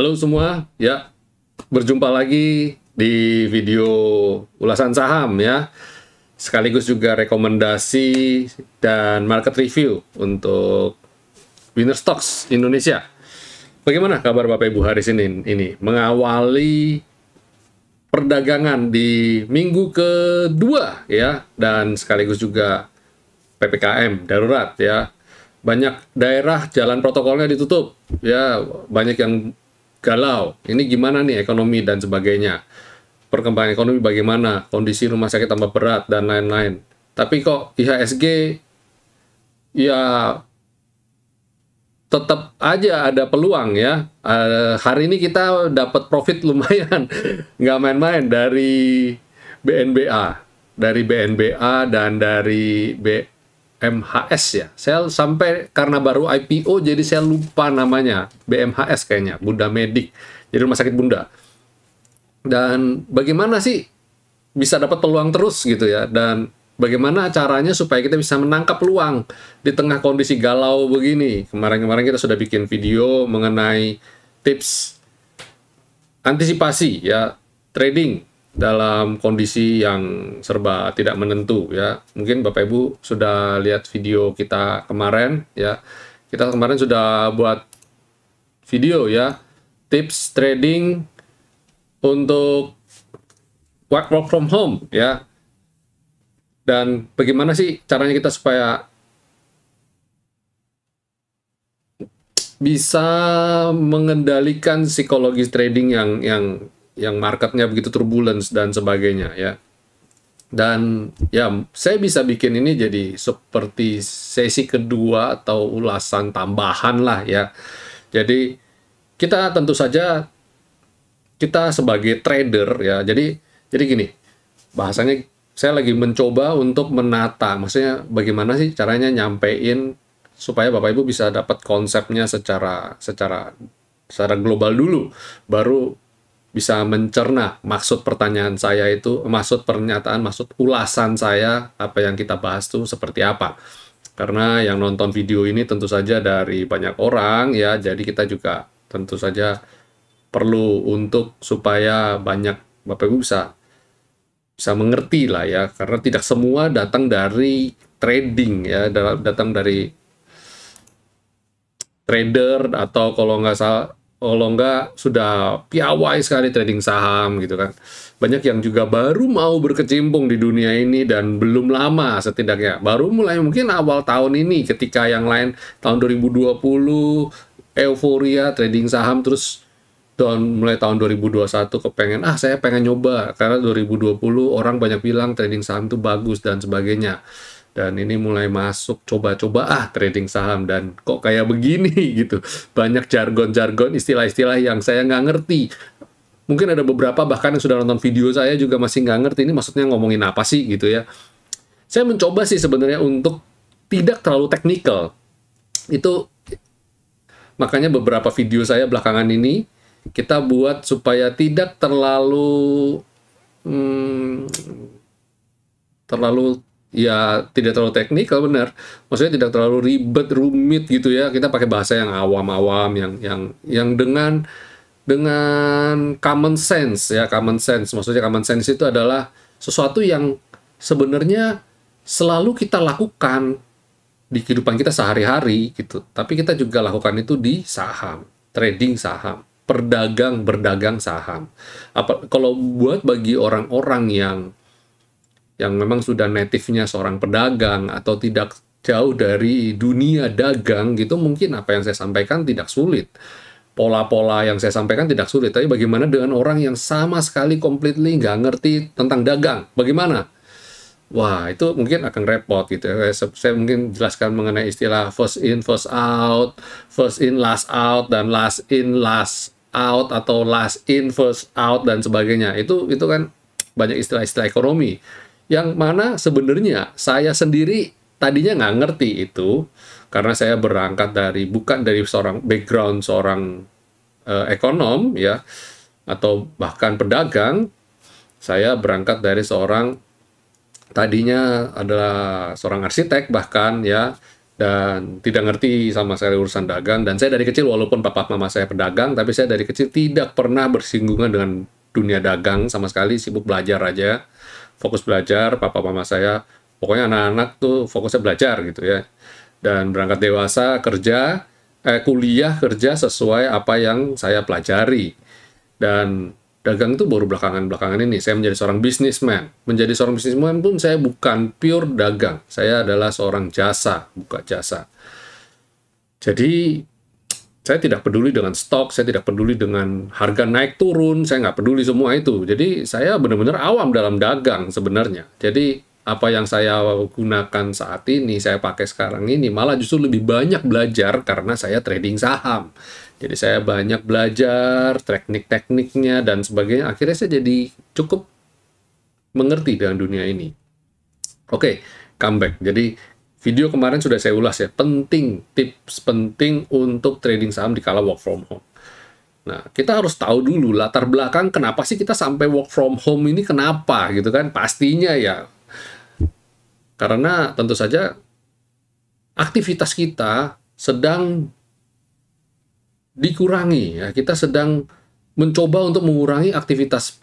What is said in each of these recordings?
Halo semua, ya berjumpa lagi di video ulasan saham ya, sekaligus juga rekomendasi dan market review untuk Winner Stocks Indonesia. Bagaimana kabar Bapak Ibu hari Senin ini mengawali perdagangan di minggu kedua ya, dan sekaligus juga PPKM darurat ya. Banyak daerah jalan protokolnya ditutup ya, banyak yang galau. Ini gimana nih ekonomi dan sebagainya. Perkembangan ekonomi bagaimana, kondisi rumah sakit tambah berat dan lain-lain. Tapi kok IHSG ya tetap aja ada peluang ya. Hari ini kita dapat profit lumayan, nggak main-main dari BNBA, dan dari BMHS ya. Saya sampai karena baru IPO jadi saya lupa namanya, BMHS kayaknya, Bunda Medik. Jadi rumah sakit Bunda. Dan bagaimana sih bisa dapat peluang terus gitu ya, dan bagaimana caranya supaya kita bisa menangkap peluang di tengah kondisi galau begini. Kemarin-kemarin kita sudah bikin video mengenai tips antisipasi ya, trading dalam kondisi yang serba tidak menentu ya. Mungkin Bapak Ibu sudah lihat video kita kemarin ya. Kita kemarin sudah buat video ya, tips trading untuk work from home ya. Dan bagaimana sih caranya kita supaya bisa mengendalikan psikologis trading yang marketnya begitu turbulence dan sebagainya ya. Dan ya saya bisa bikin ini jadi seperti sesi kedua atau ulasan tambahan lah ya. Jadi kita tentu saja kita sebagai trader ya. Jadi gini, bahasanya saya lagi mencoba untuk menata, maksudnya bagaimana sih caranya nyampein supaya Bapak Ibu bisa dapat konsepnya secara global dulu, baru bisa mencerna maksud pertanyaan saya itu, maksud pernyataan, maksud ulasan saya, apa yang kita bahas tuh seperti apa. Karena yang nonton video ini tentu saja dari banyak orang ya, jadi kita juga tentu saja perlu untuk supaya banyak Bapak Ibu bisa mengerti lah ya, karena tidak semua datang dari trading ya, datang dari trader, atau kalau nggak sudah piawai sekali trading saham gitu kan. Banyak yang juga baru mau berkecimpung di dunia ini dan belum lama, setidaknya baru mulai mungkin awal tahun ini, ketika yang lain tahun 2020 euforia trading saham, terus mulai tahun 2021 kepengen, saya pengen nyoba karena 2020 orang banyak bilang trading saham itu bagus dan sebagainya, dan ini mulai masuk coba-coba trading saham, dan kok kayak begini gitu, banyak jargon-jargon, istilah-istilah yang saya nggak ngerti. Mungkin ada beberapa bahkan yang sudah nonton video saya juga masih nggak ngerti ini maksudnya ngomongin apa sih gitu ya. Saya mencoba sih sebenarnya untuk tidak terlalu teknikal itu, makanya beberapa video saya belakangan ini kita buat supaya tidak terlalu ya, tidak terlalu teknikal, benar. Maksudnya tidak terlalu ribet, rumit gitu ya. Kita pakai bahasa yang awam-awam, yang dengan common sense ya, common sense. Maksudnya common sense itu adalah sesuatu yang sebenarnya selalu kita lakukan di kehidupan kita sehari-hari gitu. Tapi kita juga lakukan itu di saham, trading saham, berdagang saham. Kalau buat bagi orang-orang yang memang sudah native-nya seorang pedagang atau tidak jauh dari dunia dagang gitu, mungkin apa yang saya sampaikan tidak sulit. Pola-pola yang saya sampaikan tidak sulit. Tapi bagaimana dengan orang yang sama sekali completely nggak ngerti tentang dagang? Bagaimana? Wah, itu mungkin akan repot gitu ya. Saya mungkin jelaskan mengenai istilah first in, first out, first in, last out, dan last in, last out, atau last in, first out, dan sebagainya. Itu kan banyak istilah-istilah ekonomi yang mana sebenarnya saya sendiri tadinya nggak ngerti itu, karena saya berangkat bukan dari background seorang ekonom ya, atau bahkan pedagang. Saya berangkat dari tadinya adalah seorang arsitek bahkan ya, dan tidak ngerti sama sekali urusan dagang. Dan saya dari kecil, walaupun papa mama saya pedagang, tapi saya dari kecil tidak pernah bersinggungan dengan dunia dagang sama sekali, sibuk belajar aja, fokus belajar. Papa mama saya, pokoknya anak-anak tuh fokusnya belajar gitu ya. Dan berangkat dewasa, kuliah kerja sesuai apa yang saya pelajari. Dan dagang itu baru belakangan ini. Saya menjadi seorang businessman. Menjadi seorang businessman pun saya bukan pure dagang. Saya adalah seorang jasa, buka jasa. Jadi, saya tidak peduli dengan stok, saya tidak peduli dengan harga naik turun, saya nggak peduli semua itu. Jadi, saya benar-benar awam dalam dagang sebenarnya. Jadi, apa yang saya gunakan saat ini, saya pakai sekarang ini, malah justru lebih banyak belajar karena saya trading saham. Jadi saya banyak belajar teknik-tekniknya dan sebagainya. Akhirnya saya jadi cukup mengerti dengan dunia ini. Oke, comeback. Jadi video kemarin sudah saya ulas ya. Tips penting untuk trading saham di kala work from home. Nah, kita harus tahu dulu latar belakang kenapa sih kita sampai work from home ini, kenapa gitu kan. Pastinya ya, karena tentu saja aktivitas kita sedang dikurangi ya, kita sedang mencoba untuk mengurangi aktivitas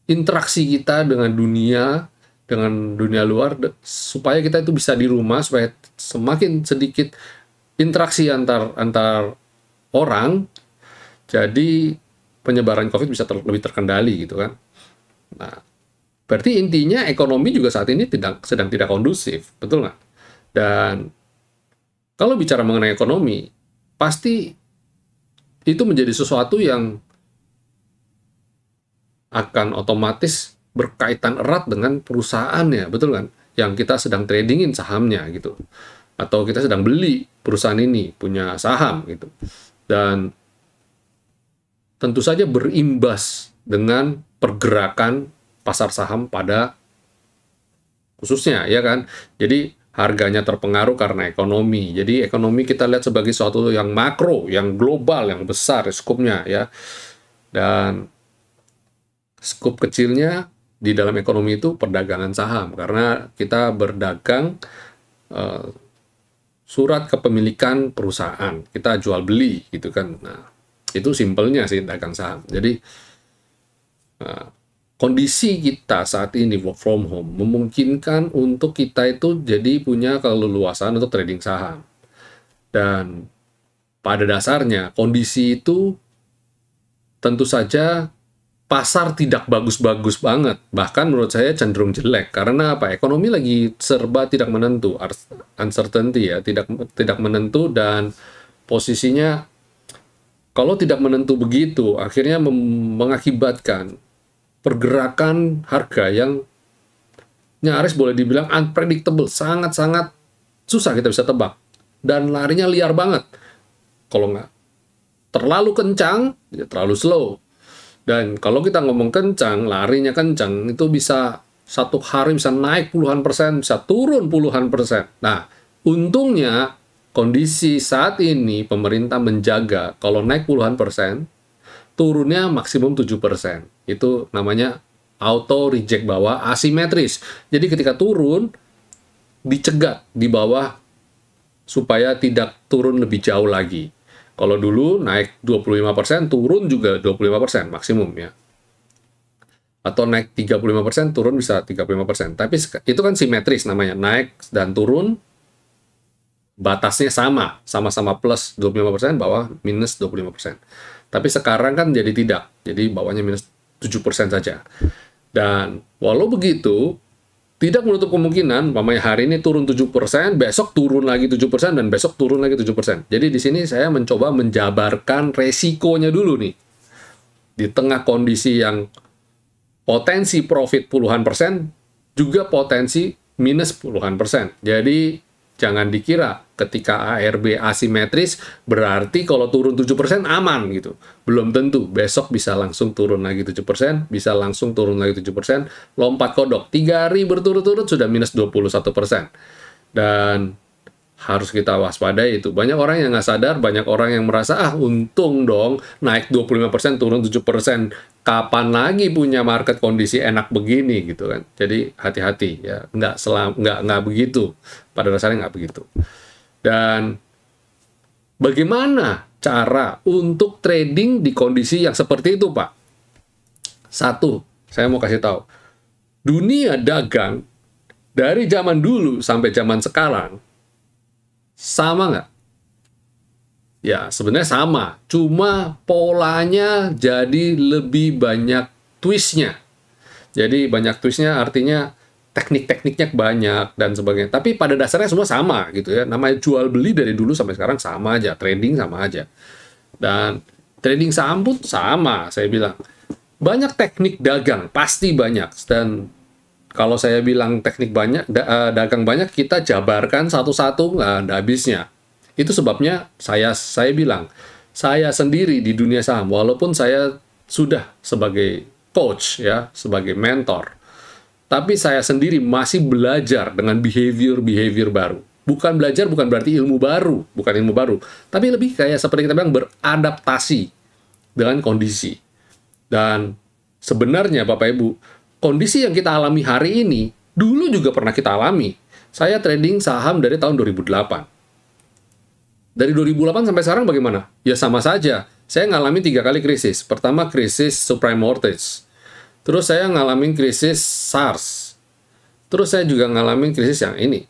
interaksi kita dengan dunia luar, supaya kita itu bisa di rumah, supaya semakin sedikit interaksi antar orang, jadi penyebaran COVID bisa lebih terkendali gitu kan. Nah, berarti intinya ekonomi juga saat ini sedang tidak kondusif, betul nggak? Dan kalau bicara mengenai ekonomi, pasti itu menjadi sesuatu yang akan otomatis berkaitan erat dengan perusahaannya, betul kan? Yang kita sedang tradingin sahamnya gitu. Atau kita sedang beli perusahaan ini, punya saham gitu. Dan tentu saja berimbas dengan pergerakan pasar saham pada khususnya, ya kan? Jadi harganya terpengaruh karena ekonomi. Jadi ekonomi kita lihat sebagai sesuatu yang makro, yang global, yang besar skupnya ya. Dan skup kecilnya di dalam ekonomi itu perdagangan saham, karena kita berdagang surat kepemilikan perusahaan, kita jual beli gitu kan. Nah, itu simpelnya sih dagang saham. Jadi kondisi kita saat ini work from home memungkinkan untuk kita itu jadi punya keleluasaan untuk trading saham. Dan pada dasarnya kondisi itu tentu saja pasar tidak bagus-bagus banget. Bahkan menurut saya cenderung jelek. Karena apa? Ekonomi lagi serba tidak menentu, uncertainty ya, tidak menentu, dan posisinya kalau tidak menentu begitu akhirnya mengakibatkan pergerakan harga yang nyaris boleh dibilang unpredictable, sangat-sangat susah kita bisa tebak, dan larinya liar banget. Kalau nggak terlalu kencang, ya terlalu slow. Dan kalau kita ngomong kencang, larinya kencang, itu bisa satu hari bisa naik puluhan persen, bisa turun puluhan persen. Nah, untungnya kondisi saat ini pemerintah menjaga kalau naik puluhan persen, turunnya maksimum 7%. Itu namanya auto reject bawah asimetris. Jadi ketika turun, dicegat di bawah supaya tidak turun lebih jauh lagi. Kalau dulu naik 25%, turun juga 25% maksimum ya. Atau naik 35%, turun bisa 35%. Tapi itu kan simetris namanya. Naik dan turun, batasnya sama-sama plus 25%, bawah minus 25%. Tapi sekarang kan jadi tidak. Jadi bawahnya minus 7% saja. Dan walau begitu, tidak menutup kemungkinan, hari ini turun 7%, besok turun lagi 7%, dan besok turun lagi 7%. Jadi di sini saya mencoba menjabarkan resikonya dulu nih. Di tengah kondisi yang potensi profit puluhan persen, juga potensi minus puluhan persen. Jadi jangan dikira ketika ARB asimetris berarti kalau turun 7% aman gitu. Belum tentu. Besok bisa langsung turun lagi 7%, bisa langsung turun lagi 7%, lompat kodok. 3 hari berturut-turut sudah minus 21%. Dan harus kita waspadai itu. Banyak orang yang nggak sadar, banyak orang yang merasa, untung dong, naik 25%, turun 7%. Kapan lagi punya market kondisi enak begini gitu kan. Jadi hati-hati ya, nggak begitu. Pada dasarnya nggak begitu. Dan bagaimana cara untuk trading di kondisi yang seperti itu, Pak? Satu, saya mau kasih tahu. Dunia dagang dari zaman dulu sampai zaman sekarang sama nggak? Ya, sebenarnya sama. Cuma polanya jadi lebih banyak twistnya. Jadi banyak twistnya artinya teknik-tekniknya banyak dan sebagainya. Tapi pada dasarnya semua sama gitu ya. Namanya jual beli dari dulu sampai sekarang sama aja. Trading sama aja. Dan trading saham pun sama, saya bilang. Banyak teknik dagang, pasti banyak. Dan kalau saya bilang teknik banyak, dagang banyak, kita jabarkan satu-satu, nggak ada habisnya. Itu sebabnya saya bilang, saya sendiri di dunia saham, walaupun saya sudah sebagai coach, ya, sebagai mentor, tapi saya sendiri masih belajar dengan behavior baru. Bukan belajar, bukan berarti ilmu baru, bukan ilmu baru, tapi lebih kayak seperti kita bilang beradaptasi dengan kondisi. Dan sebenarnya Bapak Ibu, kondisi yang kita alami hari ini, dulu juga pernah kita alami. Saya trading saham dari tahun 2008. Dari 2008 sampai sekarang bagaimana? Ya sama saja. Saya ngalamin 3 kali krisis. Pertama krisis subprime mortgage. Terus saya ngalamin krisis SARS. Terus saya juga ngalamin krisis yang ini,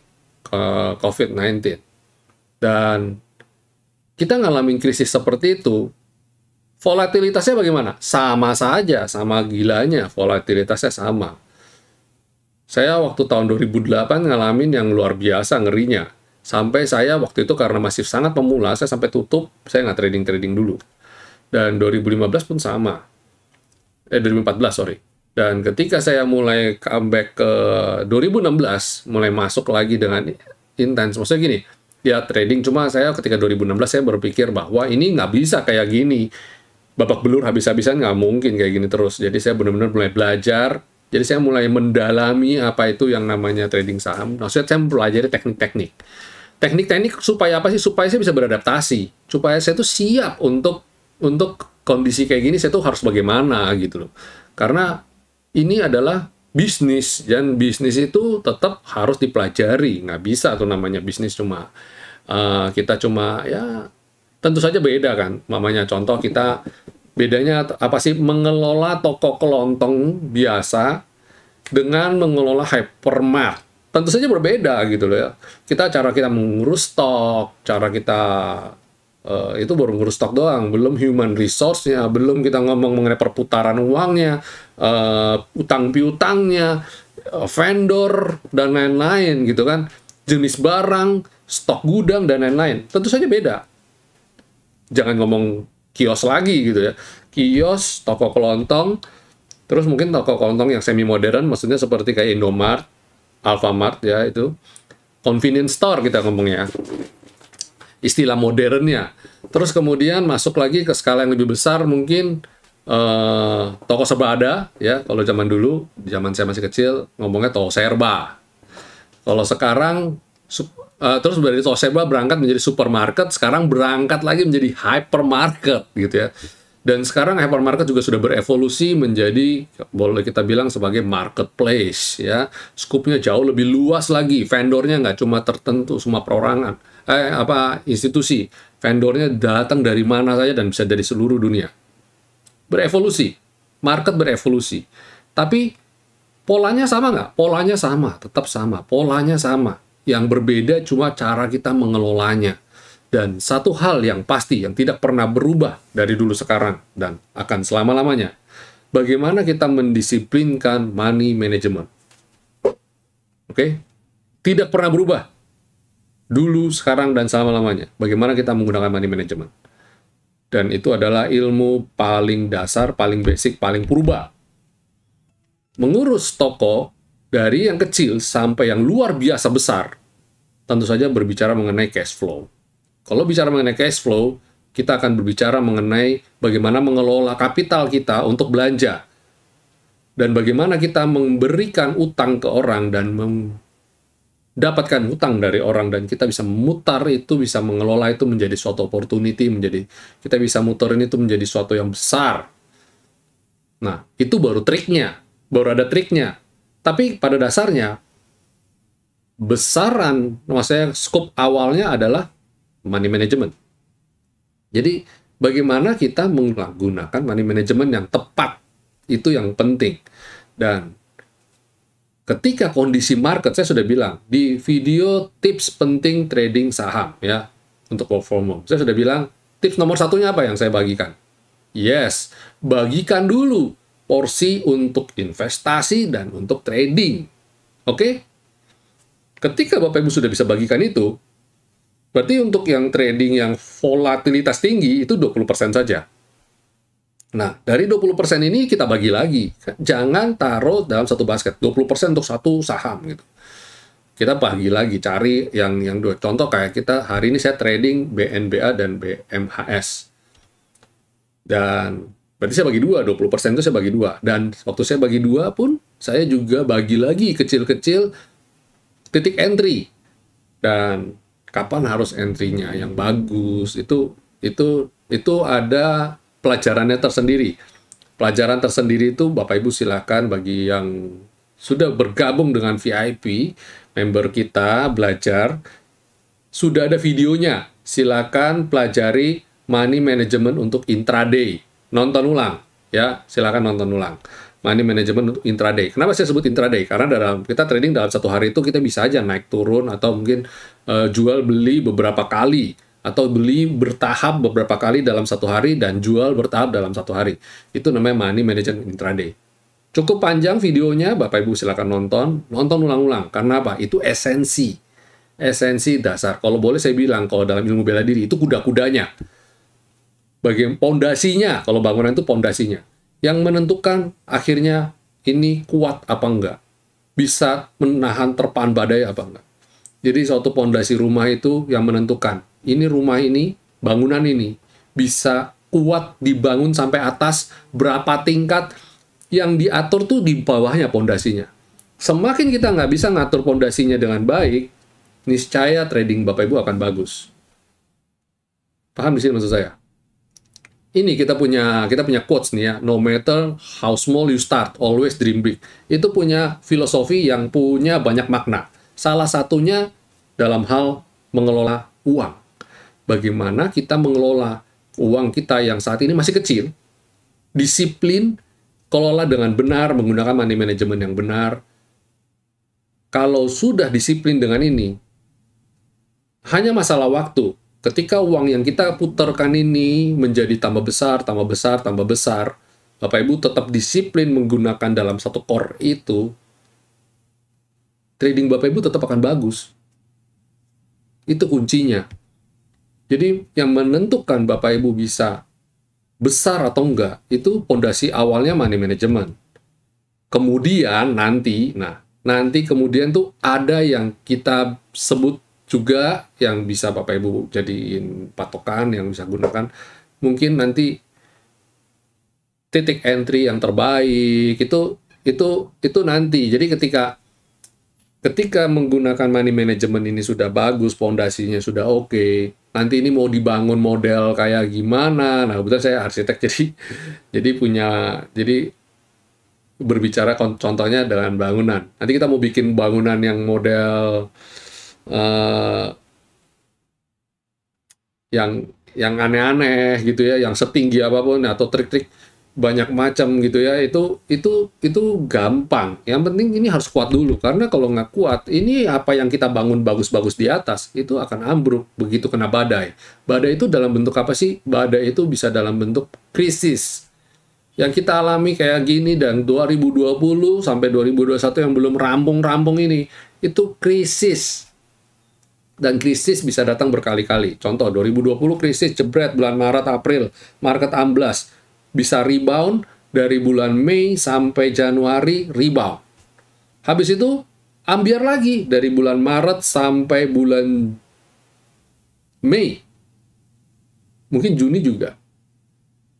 COVID-19. Dan kita ngalamin krisis seperti itu, volatilitasnya bagaimana? Sama saja, sama gilanya, volatilitasnya sama. Saya waktu tahun 2008 ngalamin yang luar biasa ngerinya. Sampai saya waktu itu karena masih sangat pemula, saya sampai tutup, saya nggak trading dulu. Dan 2015 pun sama. 2014, sorry. Dan ketika saya mulai comeback ke 2016, mulai masuk lagi dengan intens. Maksudnya gini, ya trading, cuma saya ketika 2016 saya berpikir bahwa ini nggak bisa kayak gini. Babak belur habis-habisan nggak mungkin kayak gini terus. Jadi saya benar-benar mulai belajar. Jadi saya mulai mendalami apa itu yang namanya trading saham. Maksudnya saya mempelajari teknik-teknik. Teknik-teknik supaya apa sih? Supaya saya bisa beradaptasi. Supaya saya tuh siap untuk kondisi kayak gini, saya tuh harus bagaimana gitu loh. Karena ini adalah bisnis, dan bisnis itu tetap harus dipelajari. Nggak bisa tuh namanya bisnis cuma kita cuma ya tentu saja beda kan. Mamanya contoh kita bedanya apa sih mengelola toko kelontong biasa dengan mengelola hypermart. Tentu saja berbeda gitu loh ya. Cara kita mengurus stok, cara kita itu baru ngurus stok doang, belum human resource-nya, belum kita ngomong mengenai perputaran uangnya, utang piutangnya, vendor dan lain-lain gitu kan, jenis barang, stok gudang dan lain-lain. Tentu saja beda. Jangan ngomong kios lagi gitu ya. Kios, toko kelontong, terus mungkin toko kelontong yang semi modern, maksudnya seperti kayak Indomart, Alfamart ya, itu convenience store kita ngomongnya, istilah modernnya. Terus kemudian masuk lagi ke skala yang lebih besar, mungkin toko sebada ya. Kalau zaman dulu, zaman saya masih kecil, ngomongnya toko serba. Kalau sekarang terus dari toko serba berangkat menjadi supermarket, sekarang berangkat lagi menjadi hypermarket gitu ya. Dan sekarang hypermarket juga sudah berevolusi menjadi, boleh kita bilang sebagai marketplace ya. Skupnya jauh lebih luas lagi. Vendornya nggak cuma tertentu semua perorangan, institusi. Vendornya datang dari mana saja dan bisa dari seluruh dunia. Berevolusi. Market berevolusi. Tapi polanya sama nggak? Polanya sama, tetap sama. Polanya sama. Yang berbeda cuma cara kita mengelolanya. Dan satu hal yang pasti, yang tidak pernah berubah dari dulu sekarang, dan akan selama-lamanya, bagaimana kita mendisiplinkan money management. Oke? Tidak pernah berubah. Dulu, sekarang, dan selama-lamanya. Bagaimana kita menggunakan money management. Dan itu adalah ilmu paling dasar, paling basic, paling purba. Mengurus toko, dari yang kecil sampai yang luar biasa besar, tentu saja berbicara mengenai cash flow. Kalau bicara mengenai cash flow, kita akan berbicara mengenai bagaimana mengelola kapital kita untuk belanja. Dan bagaimana kita memberikan utang ke orang dan mendapatkan utang dari orang, dan kita bisa memutar itu, bisa mengelola itu menjadi suatu opportunity, kita bisa muterin itu menjadi suatu yang besar. Nah, itu baru triknya, baru ada triknya. Tapi pada dasarnya, besaran, maksudnya scope awalnya adalah money management. Jadi bagaimana kita menggunakan money management yang tepat, itu yang penting. Dan ketika kondisi market, saya sudah bilang di video tips penting trading saham ya untuk work from home, saya sudah bilang tips nomor satunya apa yang saya bagikan. Yes, bagikan dulu porsi untuk investasi dan untuk trading. Oke? Ketika Bapak Ibu sudah bisa bagikan itu, berarti untuk yang trading yang volatilitas tinggi itu 20% saja. Nah, dari 20% ini kita bagi lagi. Jangan taruh dalam satu basket. 20% untuk satu saham gitu. Kita bagi lagi, cari yang dua. Contoh kayak kita hari ini saya trading BNBA dan BMHS. Dan berarti saya bagi dua, 20% itu saya bagi dua. Dan waktu saya bagi dua pun, saya juga bagi lagi kecil-kecil titik entry. Dan kapan harus entry-nya yang bagus, itu ada pelajarannya tersendiri. Pelajaran tersendiri itu Bapak Ibu silakan bagi yang sudah bergabung dengan VIP, member kita belajar, sudah ada videonya. Silakan pelajari money management untuk intraday. Nonton ulang, ya. Silakan nonton ulang. Money management untuk intraday. Kenapa saya sebut intraday? Karena kita trading dalam satu hari itu kita bisa aja naik turun atau mungkin jual beli beberapa kali atau beli bertahap beberapa kali dalam satu hari dan jual bertahap dalam satu hari. Itu namanya money management intraday. Cukup panjang videonya, Bapak Ibu silakan nonton ulang-ulang. Karena apa? Itu esensi dasar. Kalau boleh saya bilang, kalau dalam ilmu bela diri itu kuda-kudanya. Bagian pondasinya, kalau bangunan itu pondasinya. Yang menentukan akhirnya ini kuat apa enggak. Bisa menahan terpaan badai apa enggak. Jadi suatu pondasi rumah itu yang menentukan. Ini rumah ini, bangunan ini, bisa kuat dibangun sampai atas berapa tingkat. Yang diatur tuh di bawahnya pondasinya. Semakin kita nggak bisa ngatur pondasinya dengan baik, niscaya trading Bapak Ibu akan bagus. Paham di sini maksud saya? Ini kita punya quotes nih ya, no matter how small you start, always dream big. Itu punya filosofi yang punya banyak makna. Salah satunya dalam hal mengelola uang. Bagaimana kita mengelola uang kita yang saat ini masih kecil, disiplin, kelola dengan benar, menggunakan money management yang benar. Kalau sudah disiplin dengan ini, hanya masalah waktu. Ketika uang yang kita putarkan ini menjadi tambah besar, tambah besar, tambah besar, Bapak Ibu tetap disiplin menggunakan dalam satu core itu, trading Bapak Ibu tetap akan bagus. Itu kuncinya. Jadi yang menentukan Bapak Ibu bisa besar atau enggak, itu pondasi awalnya money management. Kemudian nanti kemudian tuh ada yang kita sebut juga yang bisa Bapak Ibu jadiin patokan, yang bisa gunakan. Mungkin nanti titik entry yang terbaik itu nanti. Jadi ketika menggunakan money management ini sudah bagus, pondasinya sudah oke, nanti ini mau dibangun model kayak gimana. Nah, kebetulan saya arsitek jadi berbicara contohnya dengan bangunan. Nanti kita mau bikin bangunan yang model yang aneh-aneh gitu ya, yang setinggi apapun atau trik-trik banyak macam gitu ya, itu gampang. Yang penting ini harus kuat dulu, karena kalau nggak kuat, ini apa yang kita bangun bagus-bagus di atas itu akan ambruk begitu kena badai. Badai itu dalam bentuk apa sih? Badai itu bisa dalam bentuk krisis. Yang kita alami kayak gini dan 2020 sampai 2021 yang belum rampung-rampung ini, itu krisis. Dan krisis bisa datang berkali-kali. Contoh, 2020 krisis, jebret bulan Maret, April, market amblas. Bisa rebound dari bulan Mei sampai Januari, rebound. Habis itu, ambiar lagi dari bulan Maret sampai bulan Mei. Mungkin Juni juga.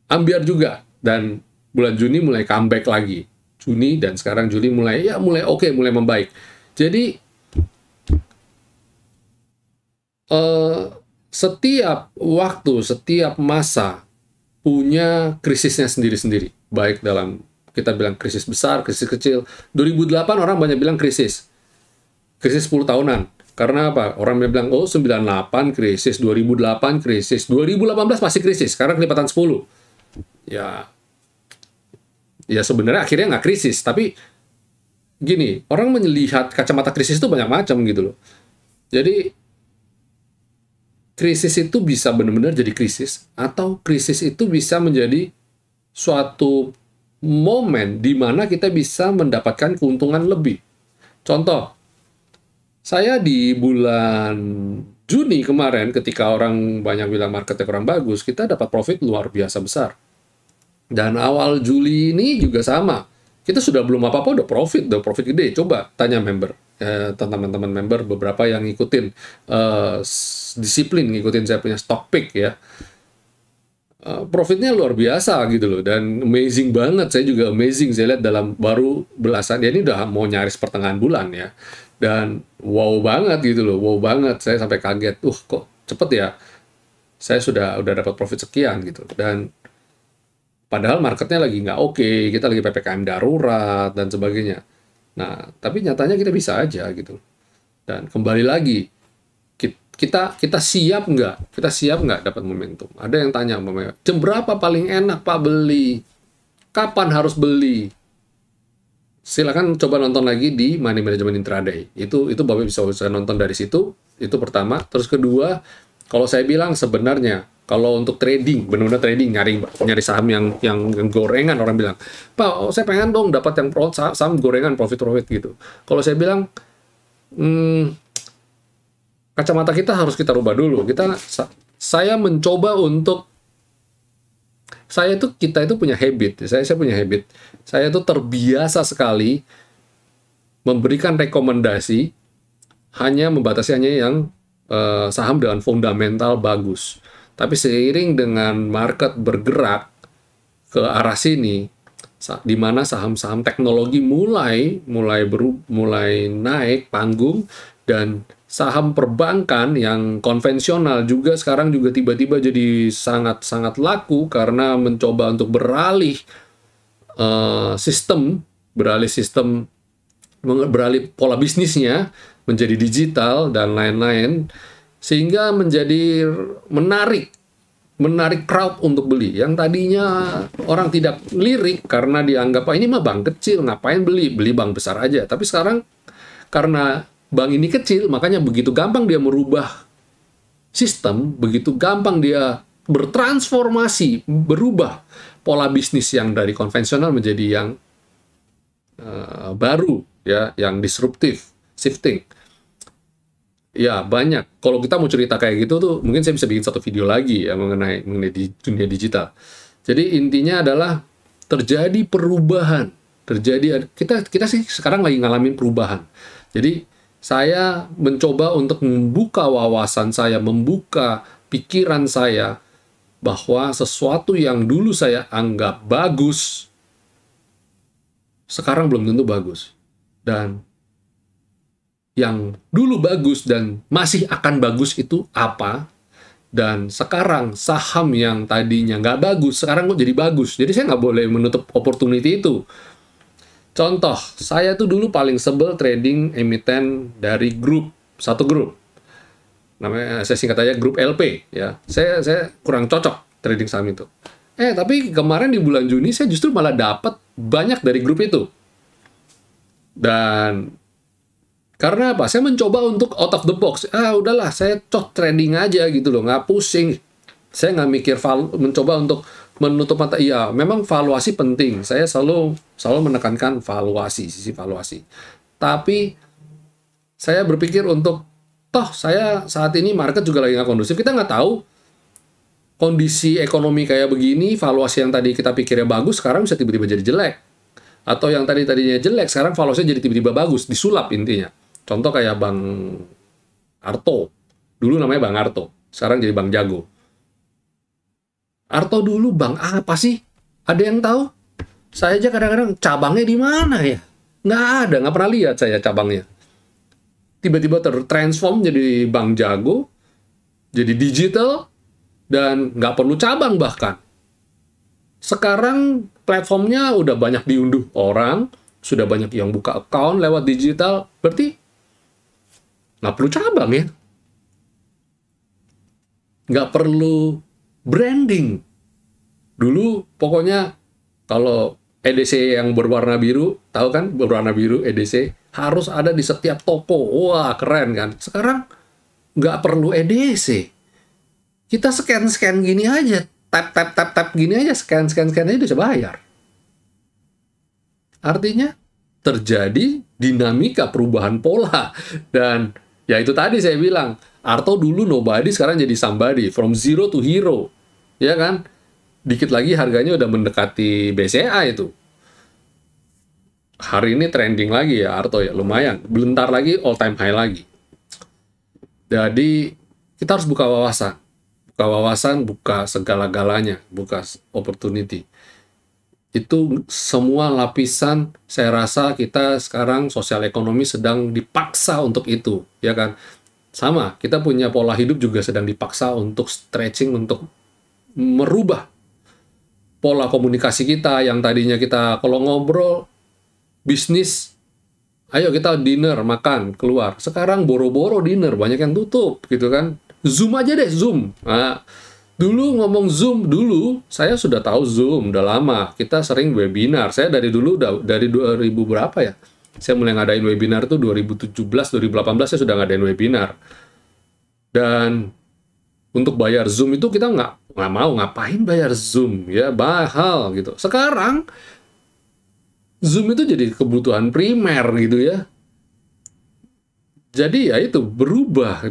Ambiar juga. Dan bulan Juni mulai comeback lagi. Juni dan sekarang Juli mulai oke, mulai membaik. Jadi, setiap waktu, setiap masa punya krisisnya sendiri-sendiri. Baik dalam, kita bilang krisis besar, krisis kecil. 2008 orang banyak bilang krisis. krisis 10 tahunan. Karena apa? Orang bilang, oh 98 krisis, 2008 krisis, 2018 masih krisis, sekarang kelipatan 10. Ya, ya sebenarnya akhirnya nggak krisis, tapi gini, orang melihat kacamata krisis itu banyak macam gitu loh. Jadi, krisis itu bisa benar-benar jadi krisis, atau krisis itu bisa menjadi suatu momen di mana kita bisa mendapatkan keuntungan lebih. Contoh, saya di bulan Juni kemarin, ketika orang banyak bilang marketnya kurang bagus, kita dapat profit luar biasa besar. Dan awal Juli ini juga sama. Kita sudah belum apa-apa, udah profit gede. Coba tanya member, teman-teman member, beberapa yang ngikutin disiplin, ngikutin saya punya stock pick ya. Profitnya luar biasa gitu loh, dan amazing banget. Saya juga amazing, saya lihat dalam baru belasan, ya ini udah mau nyaris pertengahan bulan ya, dan wow banget gitu loh, wow banget. Saya sampai kaget, kok cepet ya, saya udah dapat profit sekian gitu. Dan padahal marketnya lagi nggak oke, kita lagi PPKM darurat dan sebagainya. Nah, tapi nyatanya kita bisa aja gitu. Dan kembali lagi, kita siap nggak? Kita siap nggak dapat momentum? Ada yang tanya, jam berapa paling enak Pak beli? Kapan harus beli? Silakan coba nonton lagi di Money Management Intraday. Itu Bapak bisa nonton dari situ. Itu pertama. Terus kedua, kalau saya bilang sebenarnya kalau untuk trading, benar-benar trading, nyari saham yang gorengan, orang bilang, Pak, saya pengen dong dapat yang saham gorengan, profit gitu. Kalau saya bilang, kacamata kita harus kita rubah dulu. Saya mencoba untuk, kita itu punya habit. Saya punya habit. Saya itu terbiasa sekali memberikan rekomendasi, membatasi hanya yang saham dengan fundamental bagus. Tapi seiring dengan market bergerak ke arah sini, di mana saham-saham teknologi mulai naik panggung, dan saham perbankan yang konvensional juga sekarang juga tiba-tiba jadi sangat-sangat laku karena mencoba untuk beralih pola bisnisnya menjadi digital dan lain-lain, sehingga menjadi menarik crowd untuk beli. Yang tadinya orang tidak lirik karena dianggap, ini mah bank kecil, ngapain beli bank besar aja. Tapi sekarang karena bank ini kecil, makanya begitu gampang dia merubah sistem, begitu gampang dia bertransformasi, berubah pola bisnis yang dari konvensional menjadi yang baru, ya, yang disruptif, shifting. Ya, banyak. Kalau kita mau cerita kayak gitu tuh, mungkin saya bisa bikin satu video lagi ya mengenai di dunia digital. Jadi intinya adalah terjadi perubahan. Kita sih sekarang lagi ngalamin perubahan. Jadi saya mencoba untuk membuka wawasan saya, membuka pikiran saya, bahwa sesuatu yang dulu saya anggap bagus, sekarang belum tentu bagus. Dan yang dulu bagus dan masih akan bagus itu apa, dan sekarang saham yang tadinya nggak bagus, sekarang kok jadi bagus. Jadi saya nggak boleh menutup opportunity itu. Contoh, saya tuh dulu paling sebel trading emiten dari satu grup. Namanya, saya singkat aja, grup LP. Ya. Saya kurang cocok trading saham itu. Tapi kemarin di bulan Juni, saya justru malah dapat banyak dari grup itu. Dan karena apa? Saya mencoba untuk out of the box. Udahlah, saya trading aja gitu loh, nggak pusing. Saya nggak mikir, mencoba untuk menutup mata. Iya, memang valuasi penting. Saya selalu menekankan sisi valuasi. Tapi saya berpikir untuk, saya saat ini market juga lagi nggak kondusif. Kita nggak tahu kondisi ekonomi kayak begini, valuasi yang tadi kita pikirnya bagus, sekarang bisa tiba-tiba jadi jelek. Atau yang tadinya jelek, sekarang valuasinya jadi tiba-tiba bagus, disulap intinya. Contoh kayak Bank Arto. Dulu namanya Bank Arto, sekarang jadi Bank Jago. Arto dulu bank apa sih? Ada yang tahu? Saya aja kadang-kadang cabangnya di mana ya? Nggak ada, nggak pernah lihat saya cabangnya. Tiba-tiba tertransform jadi Bank Jago, jadi digital, dan nggak perlu cabang bahkan. Sekarang platformnya udah banyak diunduh orang, sudah banyak yang buka account lewat digital, berarti nggak perlu cabang ya, nggak perlu branding. Dulu pokoknya kalau EDC yang berwarna biru, tahu kan berwarna biru EDC, harus ada di setiap toko. Wah, keren kan. Sekarang nggak perlu EDC. Kita scan gini aja, tap gini aja, scan aja bisa bayar. Artinya terjadi dinamika perubahan pola. Dan ya itu tadi saya bilang, Arto dulu nobody, sekarang jadi somebody, from zero to hero. Ya kan? Dikit lagi harganya udah mendekati BCA itu. Hari ini trending lagi ya Arto ya, lumayan. Bentar lagi all time high lagi. Jadi kita harus buka wawasan. Buka wawasan, buka segala-galanya, buka opportunity. Itu semua lapisan, saya rasa kita sekarang sosial ekonomi sedang dipaksa untuk itu, ya kan? Sama, kita punya pola hidup juga sedang dipaksa untuk stretching, untuk merubah pola komunikasi kita yang tadinya kita kalau ngobrol bisnis, ayo kita dinner, makan, keluar. Sekarang boro-boro dinner, banyak yang tutup gitu kan. Zoom aja deh, Zoom. Nah, dulu ngomong Zoom, dulu saya sudah tahu Zoom, udah lama. Kita sering webinar. Saya dari dulu, dari 2000 berapa ya? Saya mulai ngadain webinar tuh 2017, 2018 saya sudah ngadain webinar. Dan untuk bayar Zoom itu kita nggak mau, ngapain bayar Zoom ya, mahal gitu. Sekarang Zoom itu jadi kebutuhan primer gitu ya. Jadi ya itu berubah.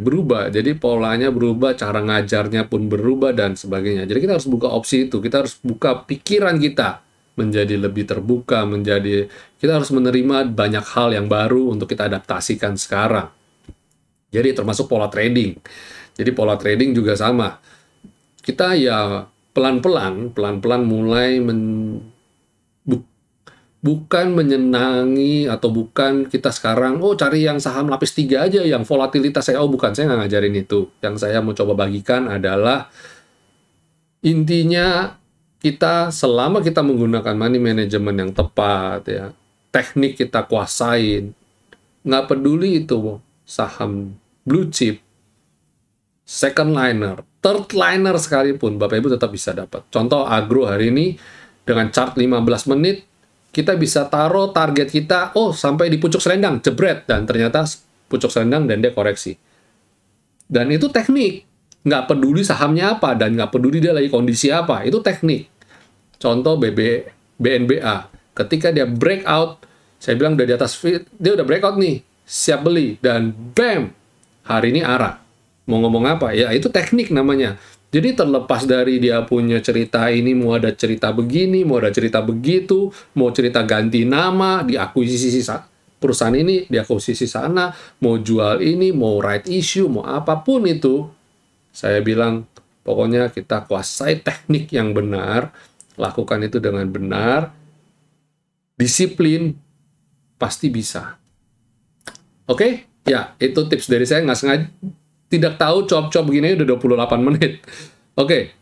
Jadi polanya berubah, cara ngajarnya pun berubah dan sebagainya. Jadi kita harus buka opsi itu, kita harus buka pikiran kita menjadi lebih terbuka, kita harus menerima banyak hal yang baru untuk kita adaptasikan sekarang. Jadi termasuk pola trading. Jadi pola trading juga sama. Kita ya pelan-pelan mulai bukan menyenangi atau bukan kita sekarang cari yang saham lapis 3 aja yang volatilitas saya bukan, saya nggak ngajarin itu. Yang saya mau coba bagikan adalah intinya kita selama kita menggunakan money management yang tepat ya, teknik kita kuasain, nggak peduli itu saham blue chip, second liner, third liner sekalipun, Bapak Ibu tetap bisa dapat. Contoh agro hari ini dengan chart 15 menit, kita bisa taruh target kita, sampai di pucuk selendang, jebret, dan ternyata pucuk selendang dan dia koreksi. Dan itu teknik, nggak peduli sahamnya apa, dan nggak peduli dia lagi kondisi apa, itu teknik. Contoh BNBA, ketika dia breakout, saya bilang udah di atas fit, dia udah breakout nih, siap beli, dan bam, hari ini arah. Mau ngomong apa? Ya itu teknik namanya. Jadi terlepas dari dia punya cerita ini, mau ada cerita begini, mau ada cerita begitu, mau cerita ganti nama, diakuisisi perusahaan ini, diakuisisi sana, mau jual ini, mau right issue, mau apapun itu, saya bilang pokoknya kita kuasai teknik yang benar, lakukan itu dengan benar, disiplin, pasti bisa. Oke? Ya, itu tips dari saya, nggak sengaja. Tidak tahu cop-cop begini udah 28 menit. Oke.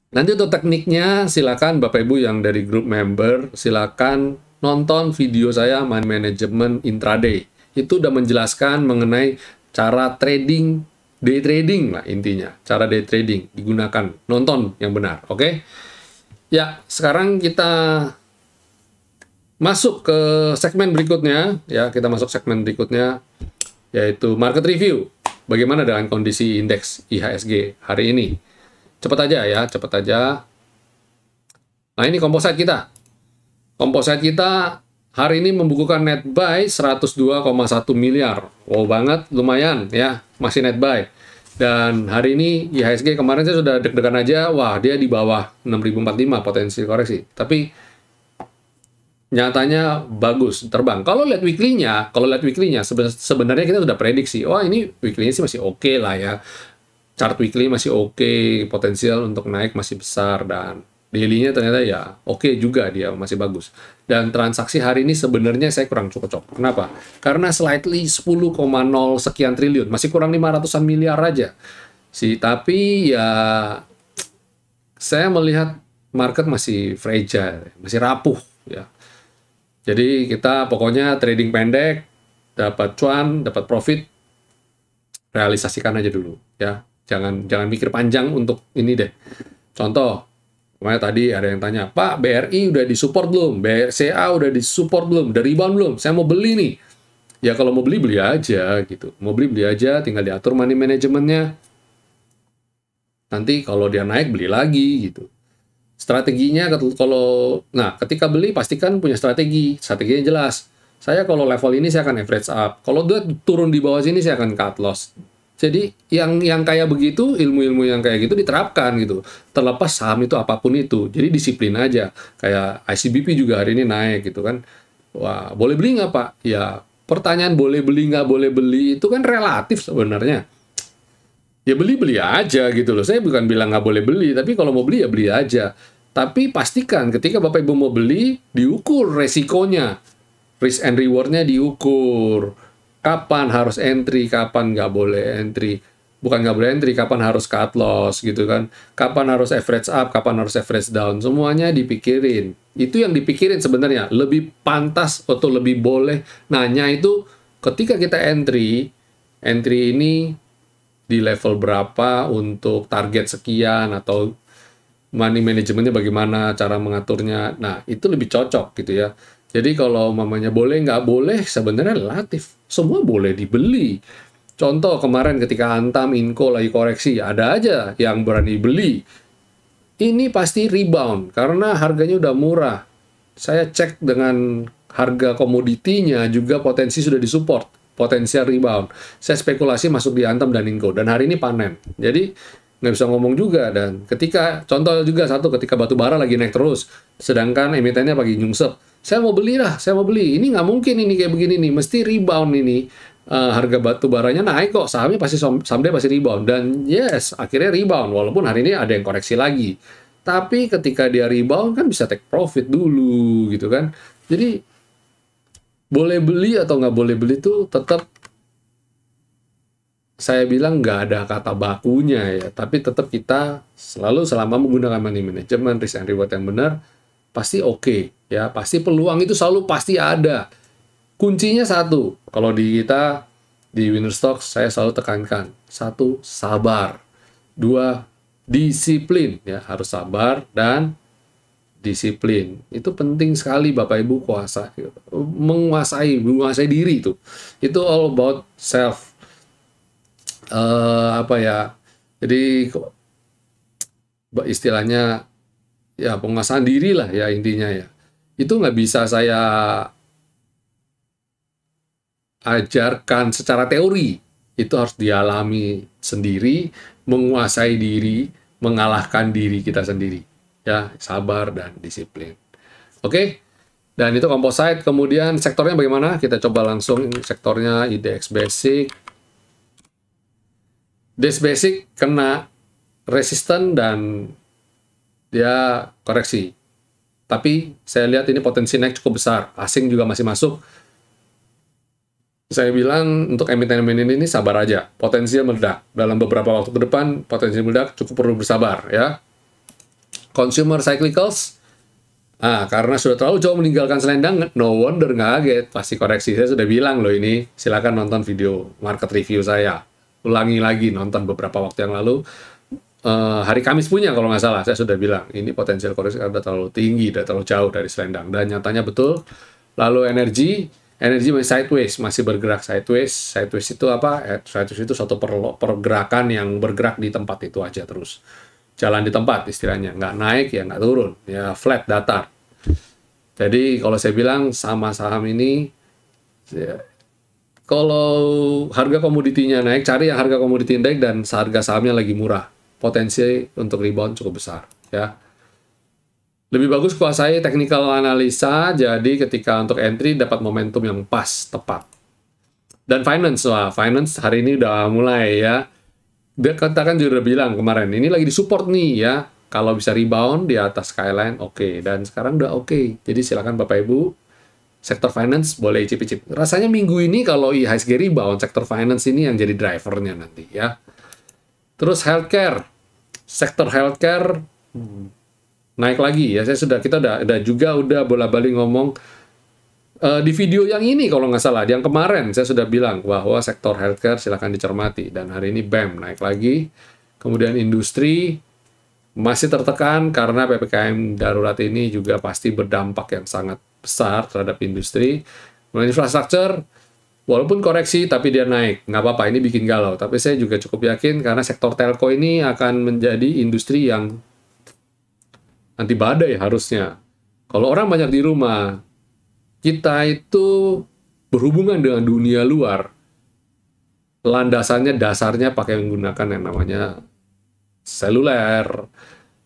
Nanti untuk tekniknya silakan Bapak Ibu yang dari grup member silakan nonton video saya Money Management Intraday. Itu udah menjelaskan mengenai cara trading, day trading lah intinya. Cara day trading digunakan. Nonton yang benar, oke? Ya, sekarang kita masuk ke segmen berikutnya ya, kita masuk segmen berikutnya yaitu market review. Bagaimana dengan kondisi indeks IHSG hari ini? Cepat aja ya, cepat aja. Nah, ini composite kita. Composite kita hari ini membukukan net buy 102,1 miliar. Wow banget, lumayan ya, masih net buy. Dan hari ini IHSG kemarin saya sudah deg-degan aja, wah dia di bawah 6045 potensi koreksi. Tapi nyatanya bagus, terbang. Kalau lihat weekly-nya, sebenarnya kita sudah prediksi, wah ini weekly-nya sih masih oke lah ya. Chart weekly masih oke, potensial untuk naik masih besar, dan daily-nya ternyata ya oke juga, dia masih bagus. Dan transaksi hari ini sebenarnya saya kurang cocok. Kenapa? Karena slightly 10,0 sekian triliun, masih kurang 500-an miliar aja. Tapi ya saya melihat market masih fragile, masih rapuh ya. Jadi kita pokoknya trading pendek, dapat cuan, dapat profit, realisasikan aja dulu ya. Jangan mikir panjang untuk ini deh. Contoh, kemarin tadi ada yang tanya, Pak, BRI udah disupport belum? BRCA udah disupport belum? Udah rebound belum? Saya mau beli nih. Ya kalau mau beli aja gitu. Mau beli aja, tinggal diatur money manajemennya. Nanti kalau dia naik beli lagi gitu. Strateginya nah ketika beli pastikan punya strateginya jelas. Saya kalau level ini saya akan average up. Kalau dia turun di bawah sini saya akan cut loss. Jadi yang kayak begitu, ilmu-ilmu yang kayak gitu diterapkan gitu. Terlepas saham itu apapun itu. Jadi disiplin aja. Kayak ICBP juga hari ini naik gitu kan. Wah, boleh beli nggak Pak? Ya, pertanyaan boleh beli nggak boleh beli itu kan relatif sebenarnya. Ya beli aja gitu loh. Saya bukan bilang nggak boleh beli, tapi kalau mau beli ya beli aja. Tapi pastikan ketika Bapak Ibu mau beli, diukur resikonya. Risk and reward-nya diukur. Kapan harus entry, kapan nggak boleh entry. Bukan nggak boleh entry, kapan harus cut loss gitu kan. Kapan harus average up, kapan harus average down. Semuanya dipikirin. Itu yang dipikirin sebenarnya. Lebih pantas atau lebih boleh nanya itu ketika kita entry ini di level berapa untuk target sekian atau money manajemennya bagaimana cara mengaturnya. Nah, itu lebih cocok gitu ya. Jadi kalau mamanya boleh nggak boleh sebenarnya relatif. Semua boleh dibeli. Contoh kemarin ketika Antam, Inco lagi koreksi, ada aja yang berani beli. Ini pasti rebound karena harganya udah murah. Saya cek dengan harga komoditinya juga potensi sudah disupport. Potensial rebound. Saya spekulasi masuk di Antam dan Inco. Dan hari ini panen. Jadi, nggak bisa ngomong juga. Dan ketika, contoh juga satu, ketika batu bara lagi naik terus. Sedangkan emitennya pagi nyungsep. Saya mau beli lah, saya mau beli. Ini nggak mungkin ini kayak begini nih. Mesti rebound ini. Harga batu baranya naik kok. Sahamnya pasti someday pasti rebound. Dan yes, akhirnya rebound. Walaupun hari ini ada yang koreksi lagi. Tapi ketika dia rebound kan bisa take profit dulu gitu kan. Jadi, boleh beli atau nggak boleh beli itu tetap saya bilang nggak ada kata bakunya ya, tapi tetap kita selalu selama menggunakan money management, risk and reward yang benar, pasti oke ya, pasti peluang itu selalu pasti ada. Kuncinya satu, kalau di kita di Winner Stocks saya selalu tekankan, satu sabar, dua disiplin ya, harus sabar dan disiplin. Itu penting sekali Bapak Ibu menguasai diri itu. Itu all about self apa ya. Jadi istilahnya ya penguasaan diri lah ya intinya ya. Itu nggak bisa saya ajarkan secara teori. Itu harus dialami sendiri, menguasai diri, mengalahkan diri kita sendiri. Ya, sabar dan disiplin. Oke, dan itu composite. Kemudian sektornya bagaimana? Kita coba langsung sektornya IDX Basic. IDX Basic kena resisten dan dia koreksi. Tapi saya lihat ini potensi naik cukup besar. Asing juga masih masuk. Saya bilang untuk emiten-emiten ini sabar aja. Potensial meledak. Dalam beberapa waktu ke depan, potensi meledak cukup perlu bersabar ya. Consumer cyclicals, karena sudah terlalu jauh meninggalkan selendang, no wonder nggak kaget, pasti koreksi. Saya sudah bilang loh ini, silakan nonton video market review saya. Ulangi lagi, nonton beberapa waktu yang lalu. Hari Kamis punya kalau nggak salah, saya sudah bilang, ini potensial koreksi karena sudah terlalu tinggi, sudah terlalu jauh dari selendang. Dan nyatanya betul. Lalu energi masih sideways, masih bergerak sideways. Sideways itu apa? Sideways itu suatu pergerakan yang bergerak di tempat itu aja terus. Jalan di tempat istilahnya, nggak naik ya nggak turun, ya flat datar. Jadi kalau saya bilang sama saham ini, ya, kalau harga komoditinya naik, cari yang harga komoditi naik dan harga sahamnya lagi murah, potensi untuk rebound cukup besar. Ya, lebih bagus kuasai technical analisa, jadi ketika untuk entry dapat momentum yang pas, tepat. Dan finance, finance hari ini udah mulai ya. Dia katakan juga udah bilang kemarin, ini lagi disupport nih ya. Kalau bisa rebound di atas skyline, oke. Dan sekarang udah oke. Jadi silakan Bapak Ibu, sektor finance boleh icip-icip. Rasanya minggu ini kalau IHSG rebound, sektor finance ini yang jadi drivernya nanti ya. Terus healthcare. Sektor healthcare naik lagi ya. Kita udah bola-balik ngomong Di video yang ini kalau nggak salah, yang kemarin saya sudah bilang bahwa sektor healthcare silakan dicermati, dan hari ini BAM naik lagi. Kemudian industri masih tertekan karena PPKM darurat ini juga pasti berdampak yang sangat besar terhadap industri. Kemudian infrastruktur, walaupun koreksi tapi dia naik, nggak apa-apa, ini bikin galau. Tapi saya juga cukup yakin karena sektor telco ini akan menjadi industri yang anti badai harusnya. Kalau orang banyak di rumah, kita itu berhubungan dengan dunia luar, landasannya dasarnya pakai menggunakan yang namanya seluler,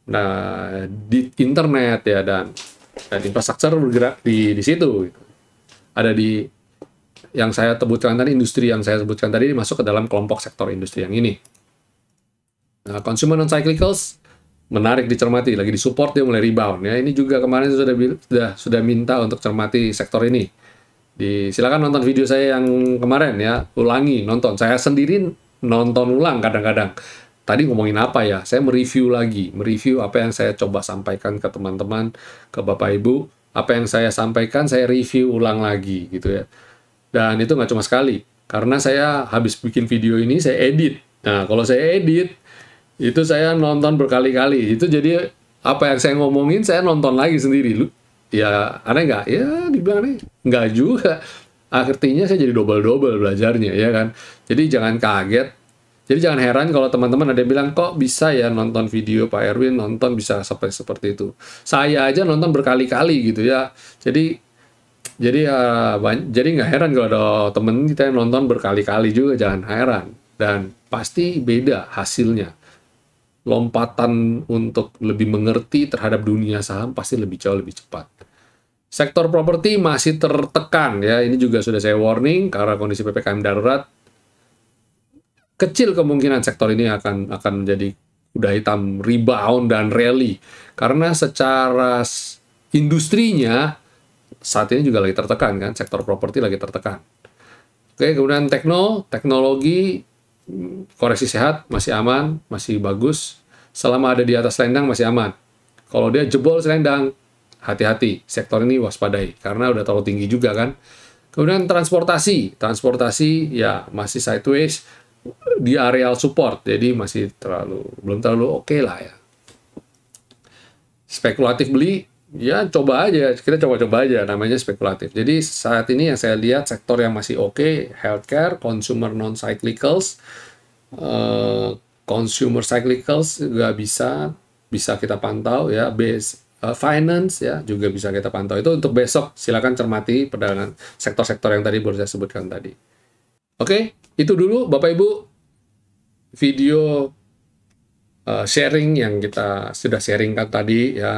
nah di internet ya, dan infrastruktur bergerak di situ. Ada di yang saya sebutkan tadi, industri yang saya sebutkan tadi masuk ke dalam kelompok sektor industri yang ini. Nah, consumer non-cyclicals menarik dicermati, lagi disupport dia mulai rebound ya. Ini juga kemarin sudah minta untuk cermati sektor ini. Silakan nonton video saya yang kemarin ya, ulangi nonton. Saya sendiri nonton ulang kadang-kadang. Tadi ngomongin apa ya? Saya mereview lagi, mereview apa yang saya coba sampaikan ke teman-teman, ke Bapak Ibu. Apa yang saya sampaikan saya review ulang lagi gitu ya. Dan itu nggak cuma sekali, karena saya habis bikin video ini saya edit. Nah, kalau saya edit itu saya nonton berkali-kali. Itu jadi apa yang saya ngomongin saya nonton lagi sendiri. Ya aneh nggak? Ya dibilang aneh nggak juga. Artinya saya jadi double-double belajarnya ya kan. Jadi jangan kaget. Jadi jangan heran kalau teman-teman ada yang bilang, kok bisa ya nonton video Pak Erwin, nonton bisa sampai seperti itu. Saya aja nonton berkali-kali gitu ya. Jadi nggak heran kalau ada temen kita yang nonton berkali-kali juga, jangan heran. Dan pasti beda hasilnya. Lompatan untuk lebih mengerti terhadap dunia saham pasti jauh lebih cepat. Sektor properti masih tertekan ya, ini juga sudah saya warning karena kondisi PPKM darurat. Kecil kemungkinan sektor ini akan menjadi kuda hitam rebound dan rally karena secara industrinya saat ini juga lagi tertekan kan, sektor properti lagi tertekan. Oke, kemudian teknologi koreksi sehat, masih aman, masih bagus. Selama ada di atas selendang masih aman. Kalau dia jebol selendang, hati-hati. Sektor ini waspadai, karena udah terlalu tinggi juga kan. Kemudian transportasi ya masih sideways di areal support, jadi masih belum terlalu oke lah ya. Spekulatif beli, ya coba aja, kita coba-coba aja, namanya spekulatif. Jadi saat ini yang saya lihat sektor yang masih oke, healthcare, consumer non-cyclicals, consumer cyclicals juga bisa kita pantau ya, finance ya juga bisa kita pantau. Itu untuk besok, silakan cermati perdagangan sektor-sektor yang tadi baru saya sebutkan tadi. Oke, itu dulu Bapak Ibu video sharing yang kita sudah sharingkan tadi ya.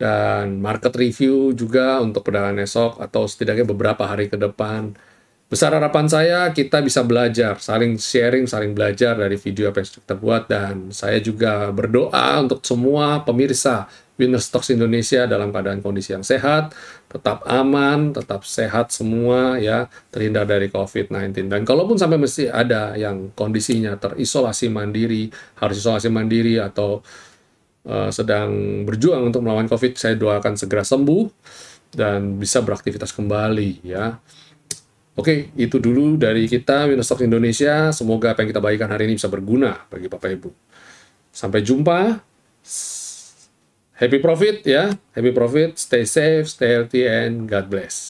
Dan market review juga untuk perdagangan esok atau setidaknya beberapa hari ke depan. Besar harapan saya kita bisa belajar, saling sharing, saling belajar dari video apa yang sudah kita buat. Dan saya juga berdoa untuk semua pemirsa Winner Stocks Indonesia dalam keadaan kondisi yang sehat, tetap aman, tetap sehat semua ya, terhindar dari COVID-19. Dan kalaupun sampai mesti ada yang kondisinya terisolasi mandiri, harus isolasi mandiri atau sedang berjuang untuk melawan COVID, saya doakan segera sembuh dan bisa beraktivitas kembali ya. Oke, itu dulu dari kita Winner Stocks Indonesia. Semoga apa yang kita bagikan hari ini bisa berguna bagi Bapak Ibu. Sampai jumpa. Happy profit ya, happy profit, stay safe, stay healthy, and God bless.